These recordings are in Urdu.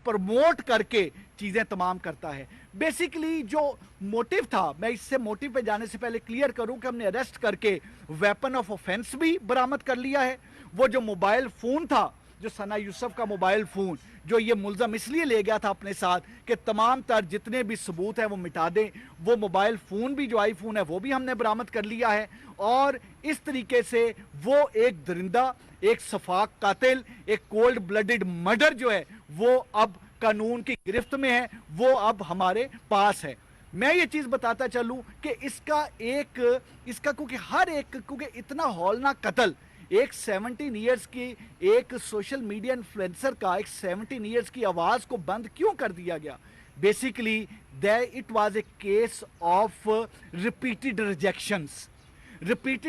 پروموٹ کر کے چیزیں تمام کرتا ہے. بیسیکلی جو موٹیو تھا, میں اس سے موٹیو پہ جانے سے پہلے کلیئر کروں کہ ہم نے اریسٹ کر کے ویپن آف آفینس بھی برآمد کر لیا ہے. وہ جو موبائل فون تھا, جو ثنا یوسف کا موبائل فون, جو یہ ملزم اس لیے لے گیا تھا اپنے ساتھ کہ تمام تر جتنے بھی ثبوت ہیں وہ مٹا دیں, وہ موبائل فون بھی جو آئی فون ہے وہ بھی ہم نے برآمد کر لیا ہے. اور اس طریقے سے وہ ایک درندہ, ایک صفاق قاتل, ایک کولڈ بلڈڈ مرڈر جو ہے وہ اب قانون کی گرفت میں ہے, وہ اب ہمارے پاس ہے. میں یہ چیز بتاتا چلوں کہ اس کا کیونکہ ہر ایک, کیونکہ اتنا ہولناک قتل ایک 17 ایئرز کی ایک سوشل میڈیا انفلوئنسر کا ایک 17 ایئرز کی آواز کو بند کیوں کر دیا گیا؟ Basically it was a case of repeated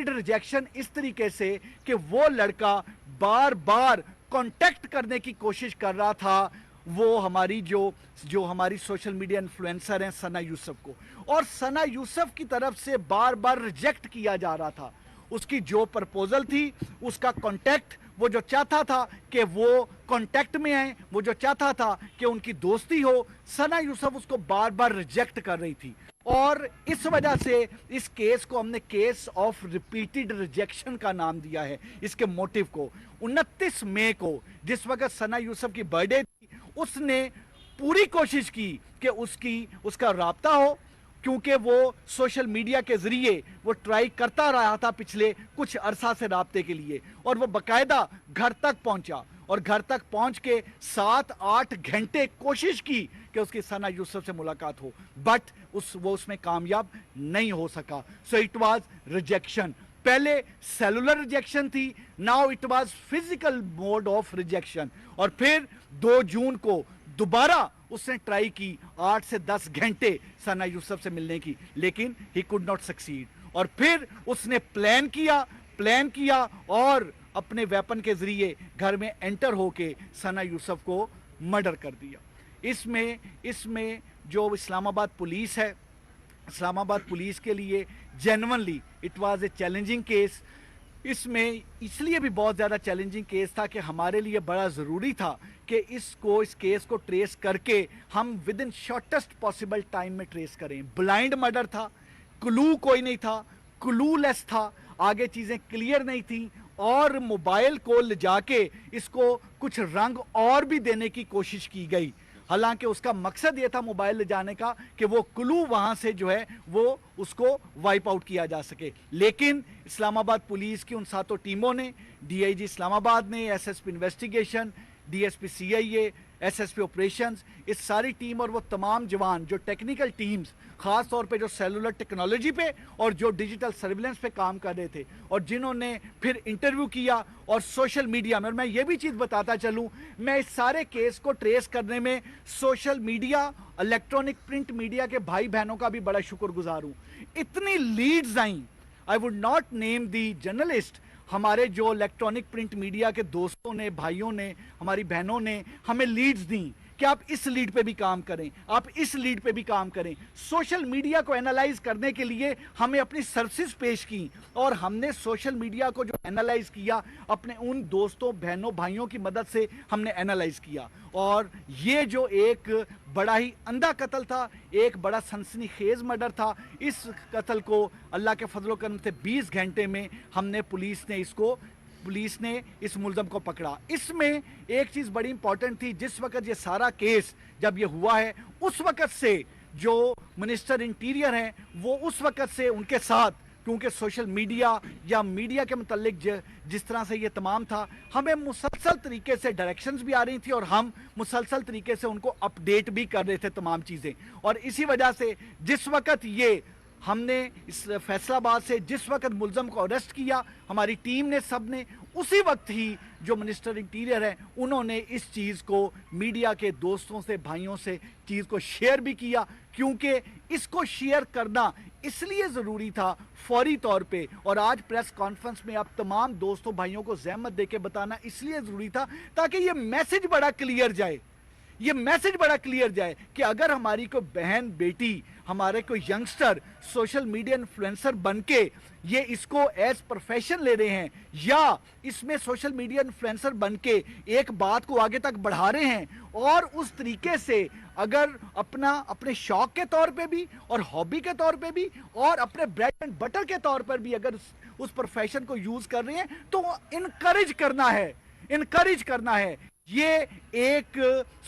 rejection اس طریقے سے کہ وہ لڑکا بار بار کانٹیکٹ کرنے کی کوشش کر رہا تھا وہ ہماری جو ہماری سوشل میڈیا انفلوئنسر ہیں ثنا یوسف کو, اور ثنا یوسف کی طرف سے بار بار ریجیکٹ کیا جا رہا تھا. اس کی جو پرپوزل تھی, اس کا کانٹیکٹ, وہ جو چاہتا تھا کہ وہ کانٹیکٹ میں آئیں, وہ جو چاہتا تھا کہ ان کی دوستی ہو, ثنا یوسف اس کو بار بار ریجیکٹ کر رہی تھی. اور اس وجہ سے اس کیس کو ہم نے کیس آف ریپیٹڈ ریجیکشن کا نام دیا ہے. اس کے موٹیو کو 29 مئی کو جس وقت ثنا یوسف کی برتھ ڈے تھی, اس نے پوری کوشش کی کہ اس کا رابطہ ہو, کیونکہ وہ سوشل میڈیا کے ذریعے وہ ٹرائی کرتا رہا تھا پچھلے کچھ عرصہ سے رابطے کے لیے, اور وہ باقاعدہ گھر تک پہنچا, اور گھر تک پہنچ کے 7-8 گھنٹے کوشش کی کہ اس کی ثنا یوسف سے ملاقات ہو, بٹ وہ اس میں کامیاب نہیں ہو سکا. So it was rejection. پہلے سیلولر ریجیکشن تھی, now it was physical mode of rejection. اور پھر 2 جون کو دوبارہ اس نے ٹرائی کی 8 سے 10 گھنٹے ثنا یوسف سے ملنے کی, لیکن ہی کوڈ ناٹ سکسیڈ. اور پھر اس نے پلان کیا اور اپنے ویپن کے ذریعے گھر میں انٹر ہو کے ثنا یوسف کو مرڈر کر دیا. اس میں جو اسلام آباد پولیس ہے, اسلام آباد پولیس کے لیے genuinely it was a challenging case. اس میں اس لیے بھی بہت زیادہ چیلنجنگ کیس تھا کہ ہمارے لیے بڑا ضروری تھا کہ اس کیس کو ٹریس کر کے ہم ود ان شارٹسٹ پاسبل ٹائم میں ٹریس کریں. بلائنڈ مرڈر تھا, کلو کوئی نہیں تھا, کلو لیس تھا, آگے چیزیں کلیئر نہیں تھیں, اور موبائل کو لے جا کے اس کو کچھ رنگ اور بھی دینے کی کوشش کی گئی. حالانکہ اس کا مقصد یہ تھا موبائل لے جانے کا کہ وہ کلو وہاں سے جو ہے وہ اس کو وائپ آؤٹ کیا جا سکے. لیکن اسلام آباد پولیس کی ان 7 ٹیموں نے, D I G Islamabad نے, S S P investigation, D S P C I A, S S P operations, اس ساری ٹیم اور وہ تمام جوان جو ٹیکنیکل ٹیمز خاص طور پہ جو سیلولر ٹیکنالوجی پہ اور جو ڈیجیٹل سرویلنس پہ کام کر رہے تھے, اور جنہوں نے پھر انٹرویو کیا اور سوشل میڈیا میں, اور میں یہ بھی چیز بتاتا چلوں, میں اس سارے کیس کو ٹریس کرنے میں social media, electronic print media کے بھائی بہنوں کا بھی بڑا شکر گزار ہوں. اتنی لیڈز آئیں, I would not name the journalist, ہمارے جو الیکٹرانک پرنٹ میڈیا کے دوستوں نے, بھائیوں نے, ہماری بہنوں نے ہمیں لیڈز دیں کہ آپ اس لیڈ پہ بھی کام کریں, آپ اس لیڈ پہ بھی کام کریں. سوشل میڈیا کو اینالائز کرنے کے لیے ہمیں اپنی سروسز پیش کی, اور ہم نے سوشل میڈیا کو جو اینالائز کیا اپنے ان دوستوں, بہنوں, بھائیوں کی مدد سے ہم نے اینالائز کیا. اور یہ جو ایک بڑا ہی اندھا قتل تھا, ایک بڑا سنسنی خیز مرڈر تھا, اس قتل کو اللہ کے فضل و کرم سے 20 گھنٹے میں ہم نے پولیس نے اس ملزم کو پکڑا. اس میں ایک چیز بڑی امپورٹنٹ تھی, جس وقت یہ سارا کیس جب یہ ہوا ہے, اس وقت سے جو منسٹر انٹیریئر ہیں وہ اس وقت سے ان کے ساتھ, کیونکہ سوشل میڈیا یا میڈیا کے متعلق جس طرح سے یہ تمام تھا, ہمیں مسلسل طریقے سے ڈائریکشنز بھی آ رہی تھی اور ہم مسلسل طریقے سے ان کو اپڈیٹ بھی کر رہے تھے تمام چیزیں. اور اسی وجہ سے جس وقت ہم نے اس فیصل آباد سے جس وقت ملزم کو اریسٹ کیا, ہماری ٹیم نے, سب نے, اسی وقت ہی جو منسٹر انٹیریئر ہیں انہوں نے اس چیز کو میڈیا کے دوستوں سے, بھائیوں سے چیز کو شیئر بھی کیا, کیونکہ اس کو شیئر کرنا اس لیے ضروری تھا فوری طور پہ, اور آج پریس کانفرنس میں آپ تمام دوستوں بھائیوں کو زحمت دے کے بتانا اس لیے ضروری تھا تاکہ یہ میسج بڑا کلیئر جائے یہ میسج بڑا کلیئر جائے کہ اگر ہماری کوئی بہن بیٹی ہمارے کوئی ینگسٹر سوشل میڈیا انفلوئنسر بن کے یہ اس کو ایز پروفیشن لے رہے ہیں یا اس میں سوشل میڈیا انفلوئنسر بن کے ایک بات کو آگے تک بڑھا رہے ہیں اور اس طریقے سے اگر اپنے شوق کے طور پہ بھی اور ہابی کے طور پہ بھی اور اپنے بریڈ اینڈ بٹر کے طور پر بھی اگر اس پروفیشن کو یوز کر رہے ہیں تو انکریج کرنا ہے یہ ایک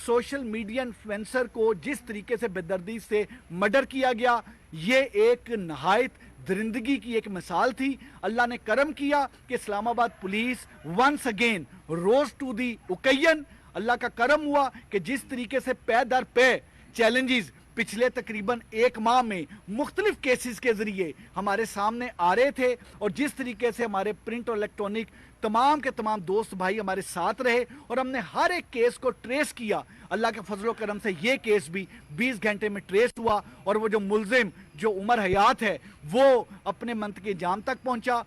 سوشل میڈیا انفلوئنسر کو جس طریقے سے بے دردی سے مرڈر کیا گیا یہ ایک نہایت درندگی کی ایک مثال تھی. اللہ نے کرم کیا کہ Islamabad police once again rose to the occasion. اللہ کا کرم ہوا کہ جس طریقے سے پے در پے چیلنجز پچھلے تقریباً ایک ماہ میں مختلف کیسز کے ذریعے ہمارے سامنے آ رہے تھے اور جس طریقے سے ہمارے پرنٹ اور الیکٹرانک تمام کے تمام دوست بھائی ہمارے ساتھ رہے اور ہم نے ہر ایک کیس کو ٹریس کیا. اللہ کے فضل و کرم سے یہ کیس بھی 20 گھنٹے میں ٹریس ہوا اور وہ جو ملزم جو عمر حیات ہے وہ اپنے منطقے جام تک پہنچا.